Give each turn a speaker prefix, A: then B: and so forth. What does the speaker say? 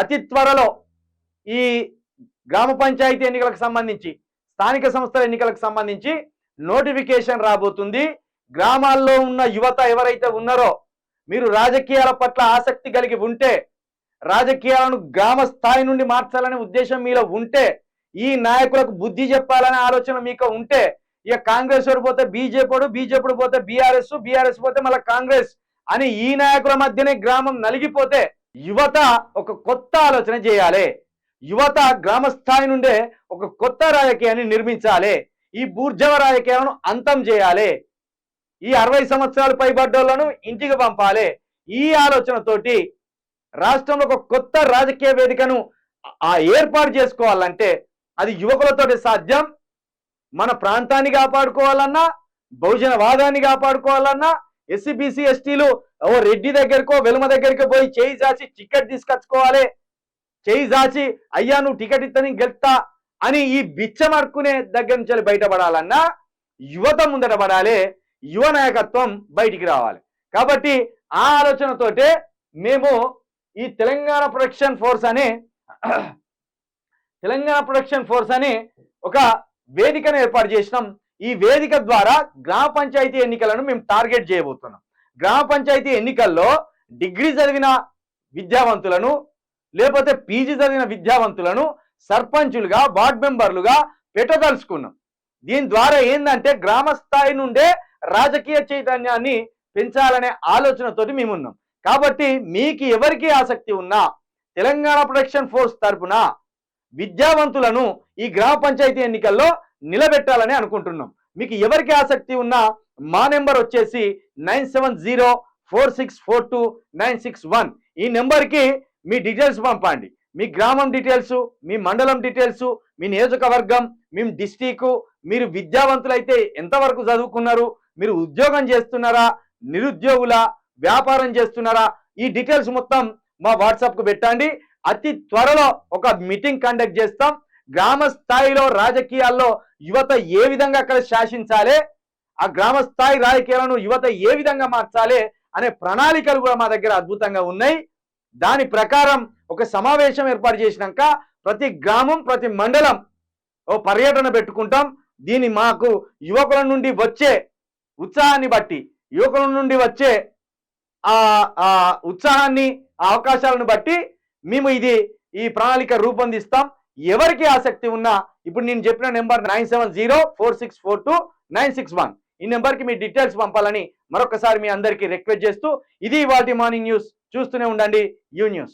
A: అతి త్వరలో ఈ గ్రామ పంచాయతీ ఎన్నికలకు సంబంధించి, స్థానిక సంస్థల ఎన్నికలకు సంబంధించి నోటిఫికేషన్ రాబోతుంది. గ్రామాల్లో ఉన్న యువత ఎవరైతే ఉన్నారో, మీరు రాజకీయాల పట్ల ఆసక్తి కలిగి ఉంటే, రాజకీయాలను గ్రామ స్థాయి నుండి మార్చాలనే ఉద్దేశం మీలో ఉంటే, ఈ నాయకులకు బుద్ధి చెప్పాలనే ఆలోచన మీకు ఉంటే, ఇక కాంగ్రెస్ పోతే బీజేపీ పోతే బీఆర్ఎస్ పోతే మళ్ళీ కాంగ్రెస్ అని ఈ నాయకుల మధ్యనే గ్రామం నలిగిపోతే, యువత ఒక కొత్త ఆలోచన చేయాలి. యువత గ్రామ స్థాయి నుండే ఒక కొత్త రాజకీయాన్ని నిర్మించాలి. ఈ బూర్జవ రాజకీయాలను అంతం చేయాలి. ఈ 60 సంవత్సరాలు పైబడ్డోళ్లను ఇంటికి పంపాలి. ఈ ఆలోచనతోటి రాష్ట్రంలో ఒక కొత్త రాజకీయ వేదికను ఏర్పాటు చేసుకోవాలంటే అది యువకులతోటి సాధ్యం. మన ప్రాంతాన్ని కాపాడుకోవాలన్నా, బహుజన వాదాన్ని కాపాడుకోవాలన్నా, ఎస్సీ బీసీ ఎస్టీలు ఓ రెడ్డి దగ్గరకో వెలుమ దగ్గరికి పోయి చేయి చాచి టికెట్ తీసుకొచ్చుకోవాలి. చేయి చాచి అయ్యా నువ్వు టికెట్ ఇత్తని గెలుస్తా అని ఈ బిచ్చమడుకునే దగ్గర నుంచి బయటపడాలన్నా యువత ముందట పడాలి. యువ నాయకత్వం బయటికి రావాలి. కాబట్టి ఆ ఆలోచనతోటే మేము ఈ తెలంగాణ ప్రొటెక్షన్ ఫోర్స్ అని ఒక వేదికను ఏర్పాటు చేసినాం. ఈ వేదిక ద్వారా గ్రామ పంచాయతీ ఎన్నికలను మేము టార్గెట్ చేయబోతున్నాం. గ్రామ పంచాయతీ ఎన్నికల్లో డిగ్రీ చదివిన విద్యావంతులను, లేకపోతే పీజీ చదివిన విద్యావంతులను సర్పంచులుగా, వార్డ్ మెంబర్లుగా పెట్టదలుచుకున్నాం. దీని ద్వారా ఏంటంటే గ్రామ స్థాయి నుండే రాజకీయ చైతన్యాన్ని పెంచాలనే ఆలోచనతోటి మేమున్నాం. కాబట్టి మీకు ఎవరికి ఆసక్తి ఉన్నా తెలంగాణ ప్రొటెక్షన్ ఫోర్స్ తరఫున విద్యావంతులను ఈ గ్రామ పంచాయతీ ఎన్నికల్లో నిలబెట్టాలని అనుకుంటున్నాం. మీకు ఎవరికి ఆసక్తి ఉన్నా మా నెంబర్ వచ్చేసి 9704642961. ఈ నెంబర్కి మీ డీటెయిల్స్ పంపండి. మీ గ్రామం డీటెయిల్స్, మీ మండలం డీటెయిల్స్, మీ నియోజకవర్గం, మీ డిస్టిక్, మీరు విద్యావంతులైతే ఎంతవరకు చదువుకున్నారు, మీరు ఉద్యోగం చేస్తున్నారా, నిరుద్యోగుల, వ్యాపారం చేస్తున్నారా, ఈ డీటెయిల్స్ మొత్తం మా వాట్సాప్కు పెట్టండి. అతి త్వరలో ఒక మీటింగ్ కండక్ట్ చేస్తాం. గ్రామ స్థాయిలో రాజకీయాల్లో యువత ఏ విధంగా అక్కడ శాసించాలి, ఆ గ్రామ స్థాయి రాజకీయాలను యువత ఏ విధంగా మార్చాలి అనే ప్రణాళికలు కూడా మా దగ్గర అద్భుతంగా ఉన్నాయి. దాని ప్రకారం ఒక సమావేశం ఏర్పాటు చేసినాక ప్రతి గ్రామం, ప్రతి మండలం ఓ పర్యటన పెట్టుకుంటాం. దీన్ని మాకు యువకుల నుండి వచ్చే ఉత్సాహాన్ని బట్టి, యువకుల నుండి వచ్చే ఉత్సాహాన్ని, అవకాశాలను బట్టి మేము ఈ ప్రణాళిక రూపొందిస్తాం. ఎవరికి ఆసక్తి ఉన్నా ఇప్పుడు నేను చెప్పిన నెంబర్ 9704642961 ఈ నెంబర్కి మీ డీటెయిల్స్ పంపాలని మరొకసారి మీ అందరికీ రిక్వెస్ట్ చేస్తూ, ఇది వాటి మార్నింగ్ న్యూస్. చూస్తూనే ఉండండి యూ న్యూస్.